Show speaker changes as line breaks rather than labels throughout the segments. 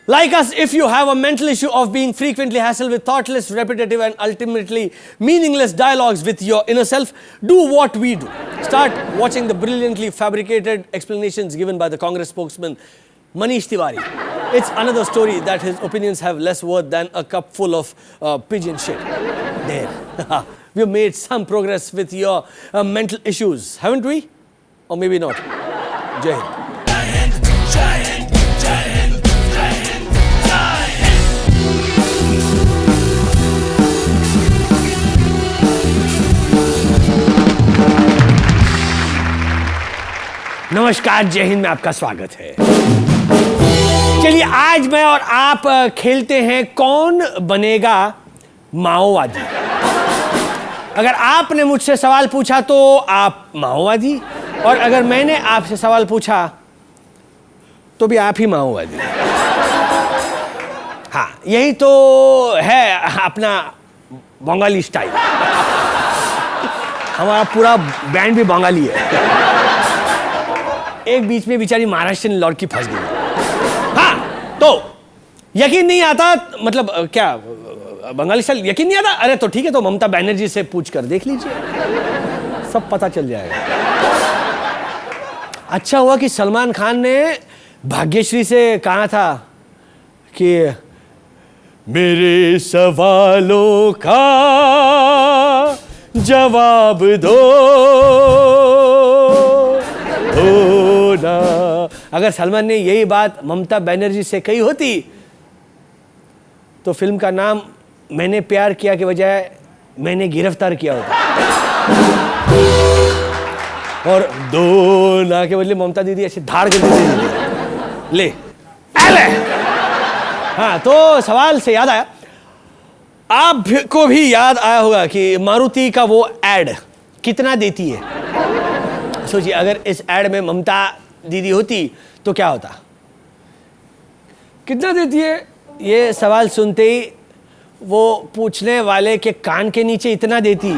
Like us, if you have a mental issue of being frequently hassled with thoughtless, repetitive, and ultimately meaningless dialogues with your inner self, do what we do. Start watching the brilliantly fabricated explanations given by the Congress spokesman, Manish Tiwari. It's another story that his opinions have less worth than a cup full of pigeon shit. There. We've made some progress with your mental issues, haven't we? Or maybe not. Jai Hind. नमस्कार, जय हिंद में आपका स्वागत है। चलिए, आज मैं और आप खेलते हैं कौन बनेगा माओवादी। अगर आपने मुझसे सवाल पूछा तो आप माओवादी, और अगर मैंने आपसे सवाल पूछा तो भी आप ही माओवादी। हाँ, यही तो है अपना बंगाली स्टाइल। हमारा पूरा बैंड भी बंगाली है। एक बीच में बेचारी महाराष्ट्र में लड़की फंस गई। हाँ, तो यकीन नहीं आता, मतलब क्या बंगाली स्टाइल यकीन नहीं आता? अरे तो ठीक है, तो ममता बनर्जी से पूछ कर देख लीजिए, सब पता चल जाएगा। अच्छा हुआ कि सलमान खान ने भाग्यश्री से कहा था कि मेरे सवालों का जवाब दो ना। अगर सलमान ने यही बात ममता बनर्जी से कही होती तो फिल्म का नाम मैंने प्यार किया के बजाय मैंने गिरफ्तार किया होता, और दो ना के बदले ममता दीदी ऐसे धाड़ के दे ले। हाँ, तो सवाल से याद आया, आपको भी याद आया होगा कि मारुति का वो एड कितना देती है। सोचिए, अगर इस एड में ममता दीदी होती तो क्या होता? कितना देती है? ये सवाल सुनते ही वो पूछने वाले के कान के नीचे इतना देती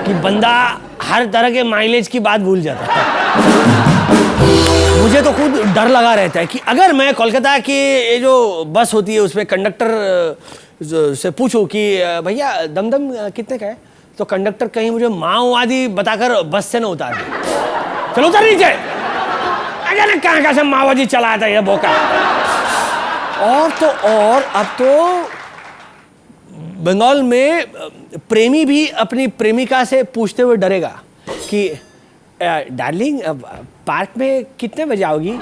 कि बंदा हर तरह के माइलेज की बात भूल जाता है। मुझे तो खुद डर लगा रहता है कि अगर मैं कोलकाता की ये जो बस होती है उसमें कंडक्टर से पूछूं कि भैया दमदम कितने का है, तो कंडक्टर कहीं मुझे माओवादी बताकर बस से न उतार दे। चलो उतर नीचे, अगर कहाँ से माओवादी चला आता है ये बोका। और तो और, अब तो बंगाल में प्रेमी भी अपनी प्रेमिका से पूछते हुए डरेगा कि डार्लिंग पार्क में कितने बजे आओगी।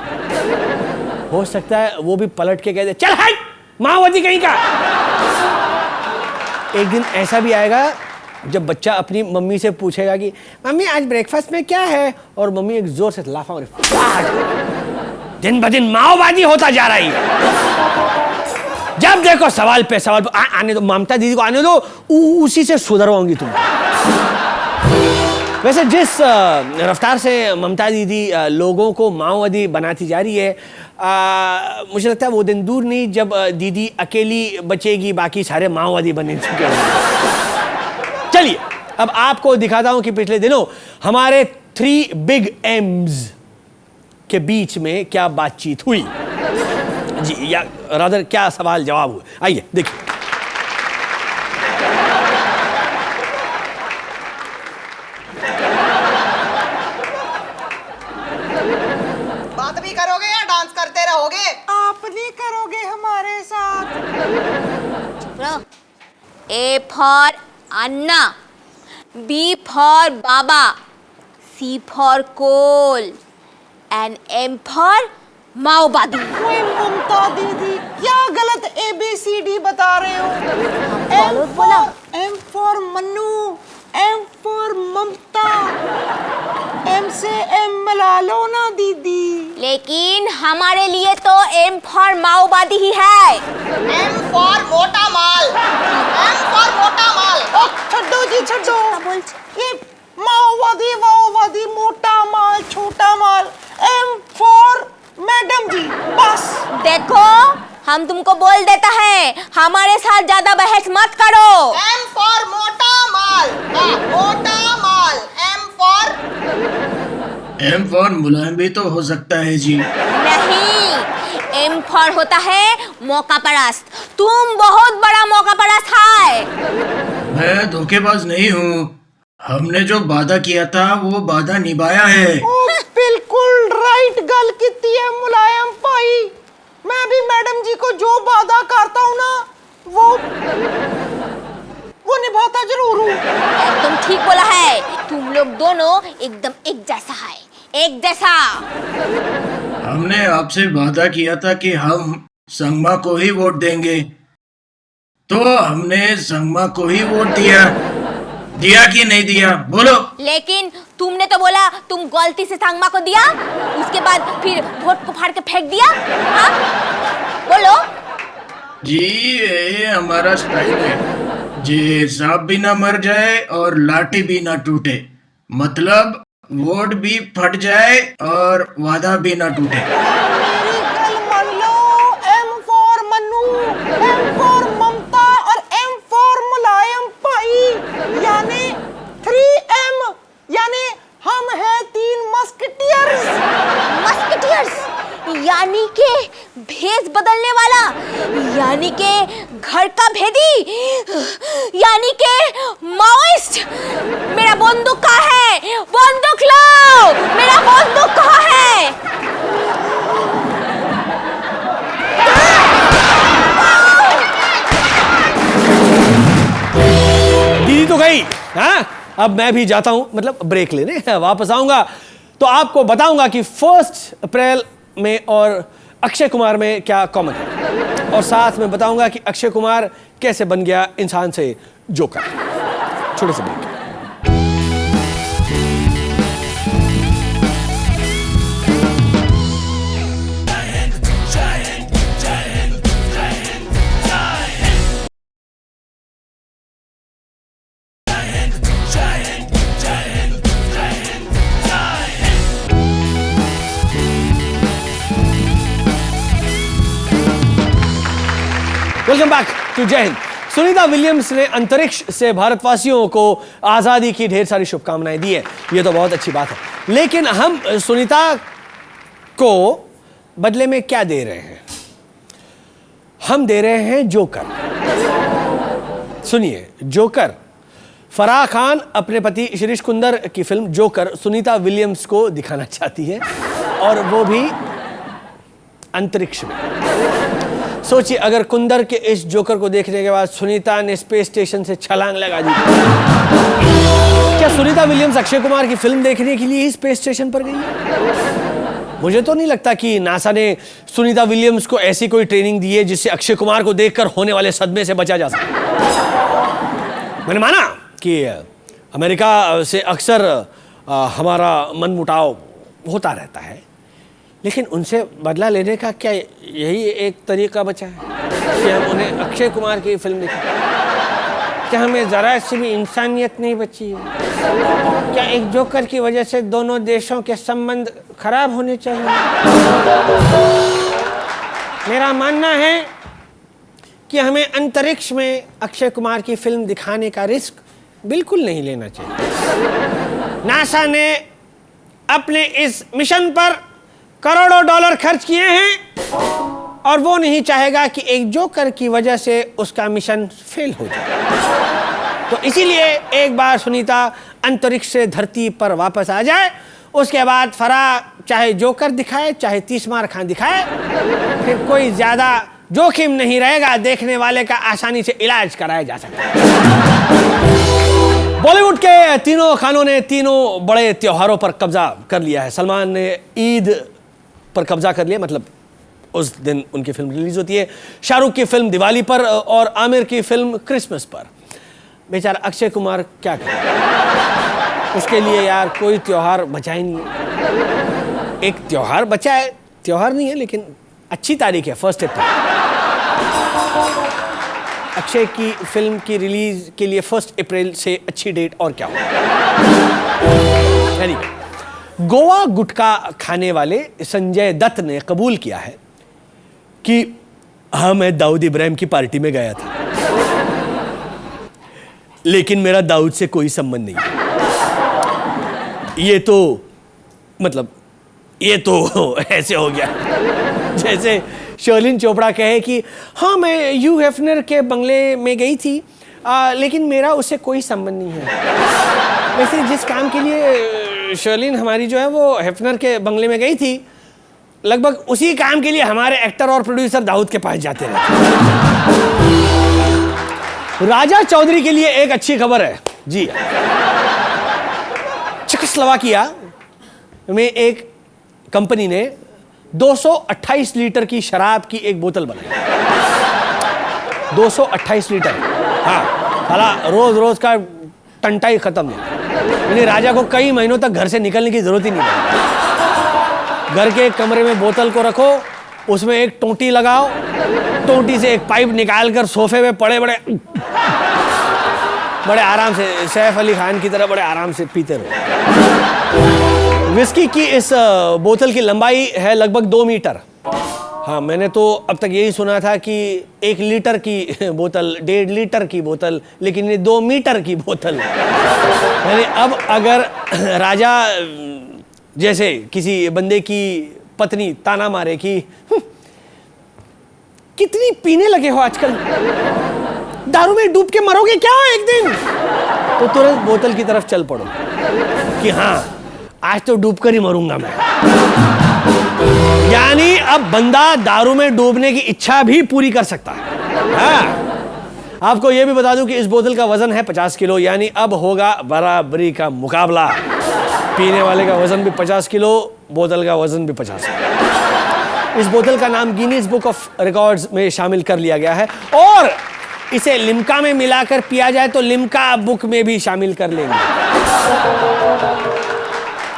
हो सकता है वो भी पलट के कह दे, चल हट माओवादी कहीं का। एक दिन ऐसा भी आएगा जब बच्चा अपनी मम्मी से पूछेगा कि मम्मी आज ब्रेकफास्ट में क्या है, और मम्मी एक जोर से लाफा मारे, दिन ब दिन माओवादी होता जा रही है। जब देखो सवाल पे सवाल पे आने दो, ममता दीदी को आने दो, उसी से सुधरवाऊंगी तुम। वैसे जिस रफ्तार से ममता दीदी लोगों को माओवादी बनाती जा रही है, मुझे लगता है वो दिन दूर नहीं जब दीदी अकेली बचेगी, बाकी सारे माओवादी बने चुके हैं। चलिए, अब आपको दिखाता हूं कि पिछले दिनों हमारे 3 बिग एम्स के बीच में क्या बातचीत हुई जी, या रादर क्या सवाल जवाब हुए। आइए देखिए।
बात भी करोगे या डांस करते रहोगे? आप नहीं करोगे हमारे साथ।
चुप रहो। A for Anna, B for Baba, C for coal, and M for माओवादी।
ममता दीदी क्या गलत ABCD बता रहे हो? M for Mannu, M for Mamata, M से M मिला लो ना दीदी।
लेकिन हमारे लिए तो M for माओवादी ही है।
M for मोटा माल, M for मोटा माल। छड्डो जी छड्डो, ये माओवादी वाओवादी, मोटा माल छोटा माल, M for मैडम जी, बस।
देखो, हम तुमको बोल देता है, हमारे साथ ज्यादा बहस मत करो।
M for मोटा माल, मोटा माल, M for
M for मुलायम भी तो हो सकता है जी।
नहीं, एम फॉर होता है मौका परस्त। तुम बहुत बड़ा मौका परस्त है।
मैं धोखेबाज नहीं हूँ। हमने जो वादा किया था वो वादा निभाया है।
ओ बिल्कुल राइट गल कीती है मुलायम भाई। मैं भी मैडम जी को जो वादा करता हूँ ना वो निभाता जरूर हूँ।
एकदम ठीक बोला है। तुम लोग दोनों एकदम एक जैसा है, एक जैसा।
हमने आपसे वादा किया था कि हम संगमा को ही वोट देंगे, तो हमने संगमा को ही वोट दिया। दिया कि नहीं दिया बोलो।
लेकिन तुमने तो बोला तुम गलती से संगमा को दिया, उसके बाद फिर वोट को फाड़ के फेंक दिया। हाँ? बोलो।
जी ये हमारा स्टाइल है। जी सांप भी ना मर जाए और लाठी भी ना टूटे, मतलब वोट भी फट जाए और वादा भी ना टूटे।
मेरी गल मान लो। M for Mannu, M for Mamata और एम फॉर मुलायम भाई, यानी 3M, यानी हम हैं 3 मस्केटियर्स।
मस्केटियर्स यानी के भेष बदलने वाला, यानी के घर का भेदी, यानी के माओइस्ट। मेरा बंदूक कहाँ है? बंदूक लो। मेरा बंदूक कहाँ है?
दीदी तो गई। हाँ, अब मैं भी जाता हूं, मतलब ब्रेक लेने। वापस आऊंगा तो आपको बताऊंगा कि 1 अप्रैल में और अक्षय कुमार में क्या कॉमन है, और साथ में बताऊंगा कि अक्षय कुमार कैसे बन गया इंसान से जोकर। छोटे से break. Welcome back to Jai Hind. Sunita Williams ने अंतरिक्ष से भारतवासियों को आजादी की ढेर सारी शुभकामनाएं दी है, ये तो बहुत अच्छी बात है। लेकिन हम सुनीता को बदले में क्या दे रहे हैं? हम दे रहे हैं जोकर। सुनिए, जोकर। फराह खान अपने पति शिरीष कुंदर की फिल्म जोकर सुनीता विलियम्स को दिखाना चाहती है, और वो भी अंतरिक्ष में। सोचिए, अगर कुंदर के इस जोकर को देखने के बाद सुनीता ने स्पेस स्टेशन से छलांग लगा दी, क्या सुनीता विलियम्स अक्षय कुमार की फिल्म देखने के लिए ही स्पेस स्टेशन पर गई है? मुझे तो नहीं लगता कि नासा ने सुनीता विलियम्स को ऐसी कोई ट्रेनिंग दी है जिससे अक्षय कुमार को देखकर होने वाले सदमे से बचा जा सके। मैंने माना कि अमेरिका से अक्सर हमारा मनमुटाव होता रहता है, लेकिन उनसे बदला लेने का क्या यही एक तरीका बचा है कि हम उन्हें अक्षय कुमार की फिल्म दिखाएं? क्या हमें जरा सी भी इंसानियत नहीं बची है? क्या एक जोकर की वजह से दोनों देशों के संबंध खराब होने चाहिए? मेरा मानना है कि हमें अंतरिक्ष में अक्षय कुमार की फिल्म दिखाने का रिस्क बिल्कुल नहीं लेना चाहिए। नासा ने अपने इस मिशन पर करोड़ों डॉलर खर्च किए हैं, और वो नहीं चाहेगा कि एक जोकर की वजह से उसका मिशन फेल हो जाए। तो इसीलिए एक बार सुनीता अंतरिक्ष से धरती पर वापस आ जाए, उसके बाद फराह चाहे जोकर दिखाए चाहे तीसमार खान दिखाए, फिर कोई ज्यादा जोखिम नहीं रहेगा, देखने वाले का आसानी से इलाज कराया जा सकता है। बॉलीवुड के तीनों खानों ने तीनों बड़े त्योहारों पर कब्जा कर लिया है। सलमान ने ईद पर कब्जा कर लिया, मतलब उस दिन उनकी फिल्म रिलीज होती है। शाहरुख की फिल्म दिवाली पर, और आमिर की फिल्म क्रिसमस पर। बेचारा अक्षय कुमार क्या करे, उसके लिए यार कोई त्योहार बचा ही नहीं है। एक त्योहार बचा है, त्योहार नहीं है लेकिन अच्छी तारीख है, 1 अप्रैल। अक्षय की फिल्म की रिलीज के लिए 1 अप्रैल से अच्छी डेट और क्या हो। गोवा गुटखा खाने वाले संजय दत्त ने कबूल किया है कि हाँ, मैं दाऊद इब्राहिम की पार्टी में गया था, लेकिन मेरा दाऊद से कोई संबंध नहीं। ये तो मतलब ये तो ऐसे हो गया जैसे शर्लिन चोपड़ा कहे कि हाँ मैं ह्यू हेफनर के बंगले में गई थी, लेकिन मेरा उससे कोई संबंध नहीं है। वैसे जिस काम के लिए शर्लिन हमारी जो है वो हेफनर के बंगले में गई थी, लगभग उसी काम के लिए हमारे एक्टर और प्रोड्यूसर दाऊद के पास जाते रहते। राजा चौधरी के लिए एक अच्छी खबर है जी। चेकोस्लोवाकिया में एक कंपनी ने 228 लीटर की शराब की एक बोतल बनाई। 228 लीटर, हाँ, साला रोज रोज का टंटा ही खत्म है। यानी राजा को कई महीनों तक घर से निकलने की जरूरत ही नहीं पड़ी। घर के एक कमरे में बोतल को रखो, उसमें एक टोंटी लगाओ, टोंटी से एक पाइप निकालकर सोफे में पड़े बड़े आराम से, सैफ अली खान की तरह बड़े आराम से पीते रहो। विस्की की इस बोतल की लंबाई है लगभग 2 मीटर। हाँ, मैंने तो अब तक यही सुना था कि 1 लीटर की बोतल, 1.5 लीटर की बोतल, लेकिन ये 2 मीटर की बोतल। यानी अब अगर राजा जैसे किसी बंदे की पत्नी ताना मारे कि कितनी पीने लगे हो आजकल, दारू में डूब के मरोगे क्या एक दिन, तो तुरंत बोतल की तरफ चल पड़ो कि हाँ आज तो डूब कर ही मरूंगा मैं। यानी अब बंदा दारू में डूबने की इच्छा भी पूरी कर सकता है। हाँ, आपको यह भी बता दूं कि इस बोतल का वजन है 50 किलो, यानी अब होगा बराबरी का मुकाबला। पीने वाले का वजन भी 50 किलो, बोतल का वजन भी 50 किलो। इस बोतल का नाम गिनीज बुक ऑफ रिकॉर्ड्स में शामिल कर लिया गया है और इसे लिम्का में मिलाकर पिया जाए तो लिम्का बुक में भी शामिल कर लेंगे।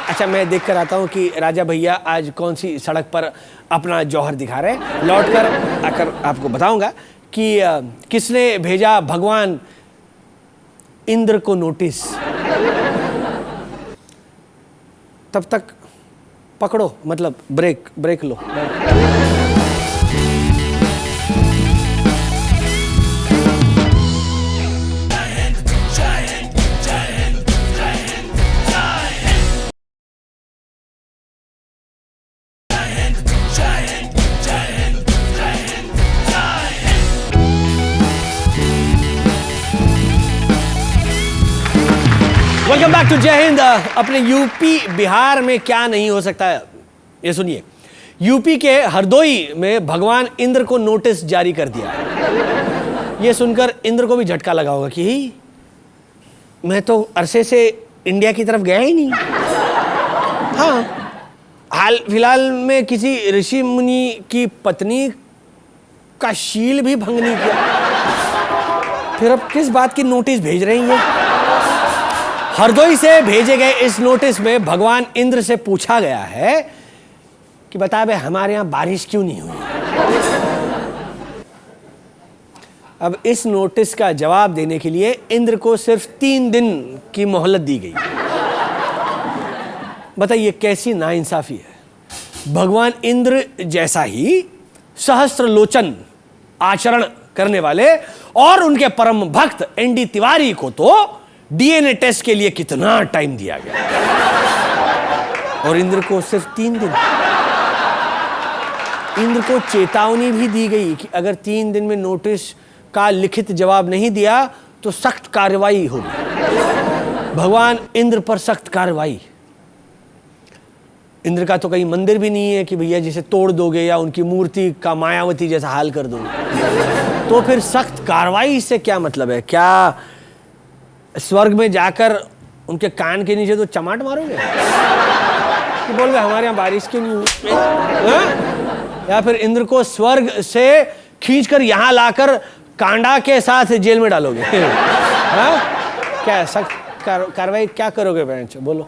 अच्छा, मैं देख कर आता हूं कि राजा भैया आज कौन सी सड़क पर अपना जौहर दिखा रहे हैं। लौटकर आकर आपको बताऊंगा कि किसने भेजा भगवान इंद्र को नोटिस। तब तक पकड़ो, मतलब ब्रेक लो। Welcome back to Jai Hind. अपने यूपी बिहार में क्या नहीं हो सकता है, ये सुनिए। यूपी के हरदोई में भगवान इंद्र को नोटिस जारी कर दिया। ये सुनकर इंद्र को भी झटका लगा होगा कि मैं तो अरसे से इंडिया की तरफ गया ही नहीं। हाँ, हाल फिलहाल में किसी ऋषि मुनि की पत्नी का शील भी भंग नहीं किया, फिर अब किस बात की नोटिस भेज रही हैं? हरदोई से भेजे गए इस नोटिस में भगवान इंद्र से पूछा गया है कि बता बे हमारे यहां बारिश क्यों नहीं हुई। अब इस नोटिस का जवाब देने के लिए इंद्र को सिर्फ 3 दिन की मोहलत दी गई। बताइए कैसी नाइंसाफी है। भगवान इंद्र जैसा ही सहस्त्र लोचन आचरण करने वाले और उनके परम भक्त एनडी तिवारी को तो डीएनए टेस्ट के लिए कितना टाइम दिया गया और इंद्र को सिर्फ 3 दिन। इंद्र को चेतावनी भी दी गई कि अगर 3 दिन में नोटिस का लिखित जवाब नहीं दिया तो सख्त कार्रवाई होगी। भगवान इंद्र पर सख्त कार्रवाई। इंद्र का तो कहीं मंदिर भी नहीं है कि भैया जिसे तोड़ दोगे या उनकी मूर्ति का मायावती जैसा हाल कर दोगे। तो फिर सख्त कार्रवाई से क्या मतलब है? क्या स्वर्ग में जाकर उनके कान के नीचे तो चमाट मारोगे कि बोल रहे हमारे यहाँ बारिश क्यों नहीं हुई? या फिर इंद्र को स्वर्ग से खींचकर यहाँ लाकर कांडा के साथ जेल में डालोगे? क्या सख्त कार्रवाई क्या करोगे बेंच? बोलो।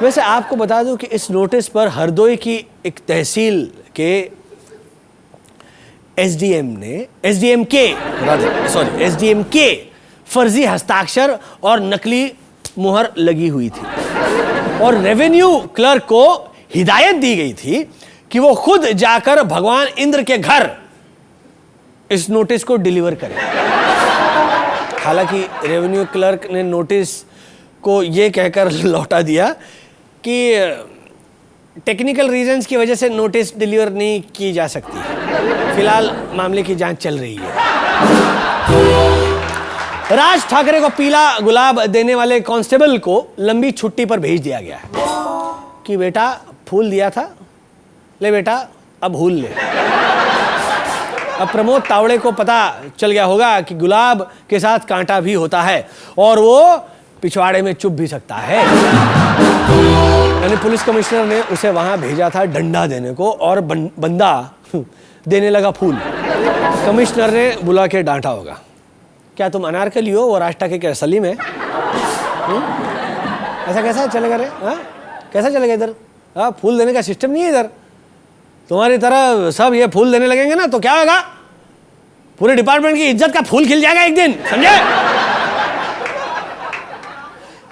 वैसे आपको बता दूं कि इस नोटिस पर हरदोई की एक तहसील के एसडीएम के फर्जी हस्ताक्षर और नकली मुहर लगी हुई थी और रेवेन्यू क्लर्क को हिदायत दी गई थी कि वो खुद जाकर भगवान इंद्र के घर इस नोटिस को डिलीवर करे। हालांकि रेवेन्यू क्लर्क ने नोटिस को यह कहकर लौटा दिया कि टेक्निकल रीजंस की वजह से नोटिस डिलीवर नहीं की जा सकती। फिलहाल मामले की जांच चल रही है। राज ठाकरे को पीला गुलाब देने वाले कांस्टेबल को लंबी छुट्टी पर भेज दिया गया है कि बेटा फूल दिया था, ले बेटा अब भूल ले। अब प्रमोद तावड़े को पता चल गया होगा कि गुलाब के साथ कांटा भी होता है और वो पिछवाड़े में चुभ भी सकता है। यानी पुलिस कमिश्नर ने उसे वहां भेजा था डंडा देने को और बंदा देने लगा फूल। कमिश्नर ने बुला के डांटा होगा, क्या तुम अनारकली हो, वो राज ठाकरे के सलीम है? ऐसा कैसा चलेगा रे? कैसा चलेगा इधर? फूल देने का सिस्टम नहीं है इधर। तुम्हारी तरह सब ये फूल देने लगेंगे ना तो क्या होगा? पूरे डिपार्टमेंट की इज्जत का फूल खिल जाएगा एक दिन, समझे?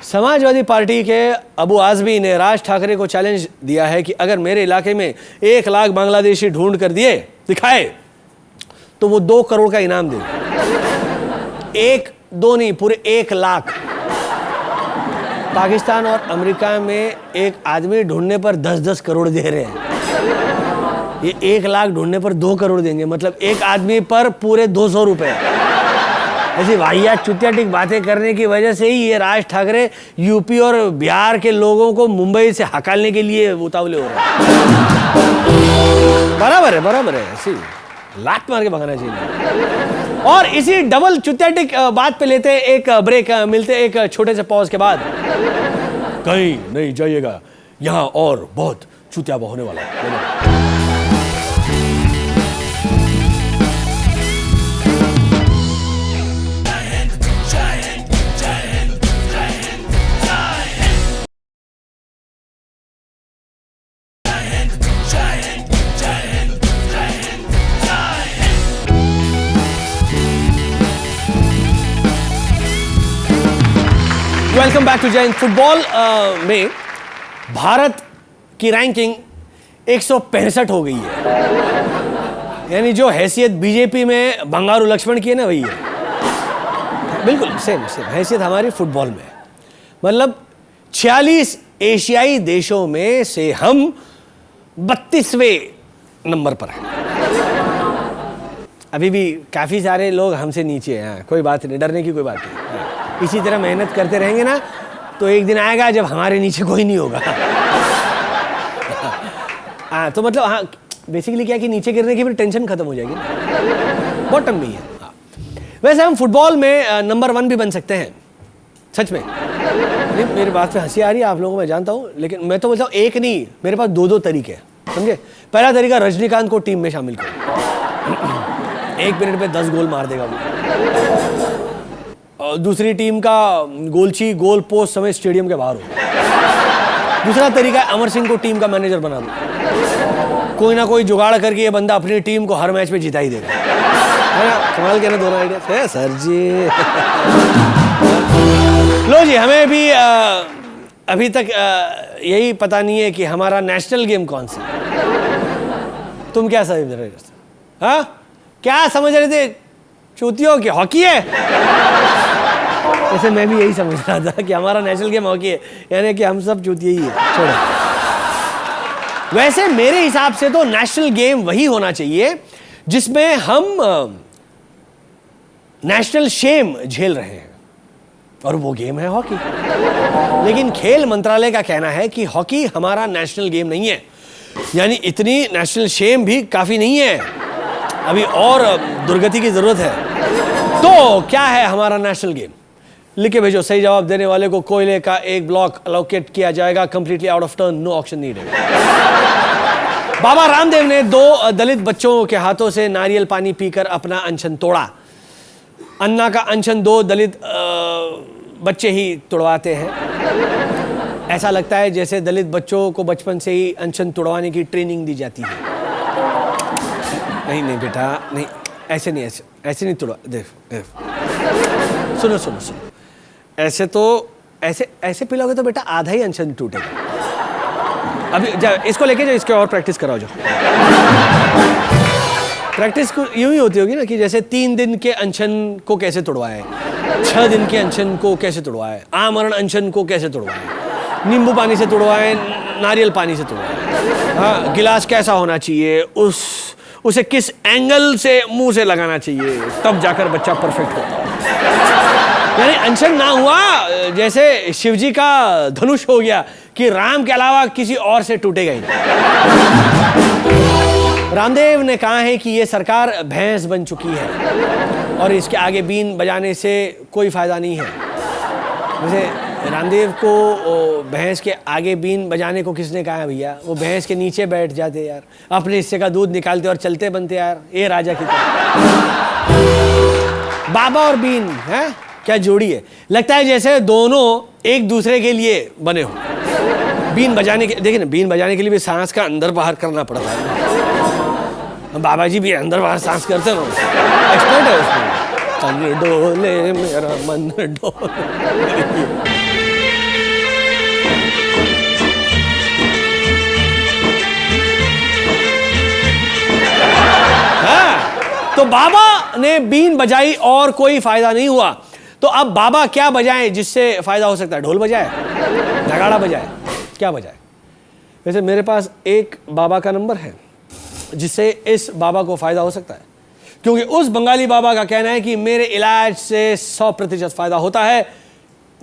समाजवादी पार्टी के अबू आजमी ने राज ठाकरे को चैलेंज दिया है कि अगर मेरे इलाके में 1 लाख बांग्लादेशी ढूंढ कर दिखाए तो वो 2 करोड़ का इनाम देगा। 1, 2 नहीं, पूरे 1 लाख। पाकिस्तान और अमेरिका में एक आदमी ढूंढने पर 10-10 करोड़ दे रहे हैं। ये 1 लाख ढूंढने पर 2 करोड़ देंगे, मतलब एक आदमी पर पूरे 200 रुपए। ऐसी वाहियात चुतियाटिक बातें करने की वजह से ही ये राज ठाकरे यूपी और बिहार के लोगों को मुंबई से हकालने के लिए उतावले हो रहे हैं। बराबर है, ऐसी लात मार के भगाना चाहिए। और इसी डबल चुतियाटिक बात पे लेते एक ब्रेक, मिलते एक छोटे से पॉज के बाद। कहीं नहीं जाइएगा, यहाँ और बहुत चुतिया होने वाला है। Welcome back to Jai Hind. Football में भारत की रैंकिंग 165 हो गई है। यानी जो हैसियत बीजेपी में बंगारू लक्ष्मण की है ना, वही है बिल्कुल सेम हैसियत हमारी फुटबॉल में। मतलब 46 एशियाई देशों में से हम 32वें नंबर पर हैं। अभी भी काफी सारे लोग हमसे नीचे हैं, कोई बात नहीं, डरने की कोई बात नहीं। इसी तरह मेहनत करते रहेंगे ना तो एक दिन आएगा जब हमारे नीचे कोई नहीं होगा। तो मतलब हाँ, बेसिकली क्या कि नीचे गिरने की भी टेंशन खत्म हो जाएगी ना, बॉटम में ही है। वैसे हम फुटबॉल में नंबर 1 भी बन सकते हैं, सच में। नहीं, मेरी बात पे हंसी आ रही है आप लोगों को, मैं जानता हूँ, लेकिन मैं तो बोलता हूँ एक नहीं, मेरे पास 2 तरीके हैं, समझे? पहला तरीका, रजनीकांत को टीम में शामिल करो, 1 मिनट में 10 गोल मार देगा वो। दूसरी टीम का गोलची गोल पोस्ट समय स्टेडियम के बाहर हो। दूसरा तरीका है अमर सिंह को टीम का मैनेजर बना दो, कोई ना कोई जुगाड़ करके ये बंदा अपनी टीम को हर मैच में जिता ही देगा, है ना? कमाल के ना दोनों आइडिया है सर जी। लो जी, हमें भी अभी तक यही पता नहीं है कि हमारा नेशनल गेम कौन सा। तुम क्या समझ रहे थे? हाँ, क्या समझ रहे थे? चूतियों की हॉकी है। वैसे मैं भी यही समझ रहा था कि हमारा नेशनल गेम हॉकी है, यानी कि हम सब चूतिए ही है। छोड़ो। वैसे मेरे हिसाब से तो नेशनल गेम वही होना चाहिए जिसमें हम नेशनल शेम झेल रहे हैं, और वो गेम है हॉकी। लेकिन खेल मंत्रालय का कहना है कि हॉकी हमारा नेशनल गेम नहीं है, यानी इतनी नेशनल शेम भी काफी नहीं है, अभी और दुर्गति की जरूरत है। तो क्या है हमारा नेशनल गेम? लिख के भेजो। सही जवाब देने वाले को कोयले का 1 ब्लॉक अलोकेट किया जाएगा, completely out of turn, no auction needed. Baba Ramdev ने 2 दलित बच्चों के हाथों से नारियल पानी पीकर अपना अनशन तोड़ा। अन्ना का अनशन 2 दलित बच्चे ही तोड़वाते हैं। ऐसा लगता है जैसे दलित बच्चों को बचपन से ही अनशन तोड़वाने की ट्रेनिंग दी जाती है। नहीं बेटा, नहीं, ऐसे नहीं तोड़ा। देख सुनो, ऐसे पिलाओगे तो बेटा आधा ही अनशन टूटेगा। अभी इसको लेके जाओ, इसके और प्रैक्टिस कराओ। जाओ, प्रैक्टिस यूं ही होती होगी ना कि जैसे 3 दिन के अनशन को कैसे तोड़वाए, 6 दिन के अनशन को कैसे तोड़वाए, आमरण अनशन को कैसे तोड़वाए, नींबू पानी से तोड़वाए, नारियल पानी से तोड़ा। हाँ, गिलास कैसा होना चाहिए, उसे किस एंगल से मुंह से लगाना चाहिए, तब जाकर बच्चा परफेक्ट होता है। यानी अनशन ना हुआ जैसे शिवजी का धनुष हो गया कि राम के अलावा किसी और से टूटेगा ही नहीं। रामदेव ने कहा है कि ये सरकार भैंस बन चुकी है और इसके आगे बीन बजाने से कोई फायदा नहीं है। वैसे रामदेव को भैंस के आगे बीन बजाने को किसने कहा है भैया? वो भैंस के नीचे बैठ जाते यार, अपने हिस्से का दूध निकालते और चलते बनते यार, ये राजा की तरह। बाबा और बीन है क्या जोड़ी है? लगता है जैसे दोनों एक दूसरे के लिए बने हो। बीन बजाने के, देखिए ना, बीन बजाने के लिए भी सांस का अंदर बाहर करना पड़ता है। बाबा जी भी अंदर बाहर सांस करते रहो, एक्सपर्ट है उसमें। तन डोले मेरा मन डोले। हाँ, तो बाबा ने बीन बजाई और कोई फायदा नहीं हुआ, तो अब बाबा क्या बजाएं जिससे फायदा हो सकता है? ढोल बजाए, नगाड़ा बजाए, क्या बजाए? वैसे मेरे पास एक बाबा का नंबर है जिससे इस बाबा को फायदा हो सकता है, क्योंकि उस बंगाली बाबा का कहना है कि मेरे इलाज से 100% फायदा होता है,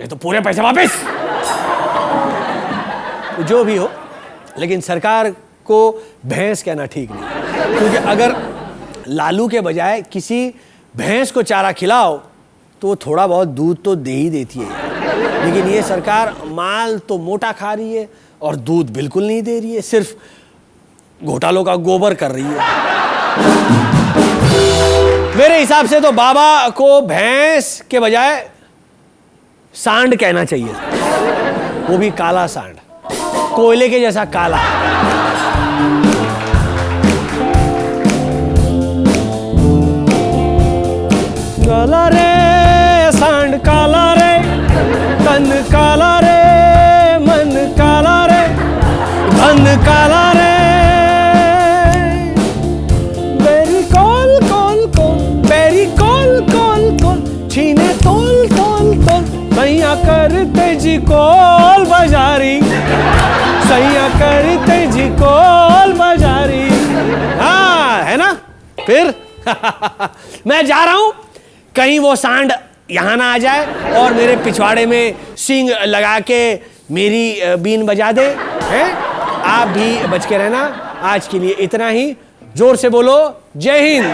ये तो पूरे पैसे वापस। जो भी हो, लेकिन सरकार को भैंस कहना ठीक नहीं, क्योंकि अगर लालू के बजाय किसी भैंस को चारा खिलाओ तो वो थोड़ा बहुत दूध तो दे ही देती है, लेकिन ये सरकार माल तो मोटा खा रही है और दूध बिल्कुल नहीं दे रही है, सिर्फ घोटालों का गोबर कर रही है। मेरे हिसाब से तो बाबा को भैंस के बजाय सांड कहना चाहिए, वो भी काला सांड, कोयले के जैसा काला। काला रे सांड काला रे, तन काला रे, मन काला रे, धन काला रे। बेरी कॉल कॉल कॉल, बेरी कॉल कॉल कॉल, छीने तोल तोल तोल, सैया करते जी कॉल बाजारी, सैया करते जी कॉल बाजारी। हाँ, है ना? फिर मैं जा रहा हूं, कहीं वो सांड यहां ना आ जाए और मेरे पिछवाड़े में सींग लगा के मेरी बीन बजा दे, हैं? आप भी बच के रहना। आज के लिए इतना ही। जोर से बोलो जय हिंद।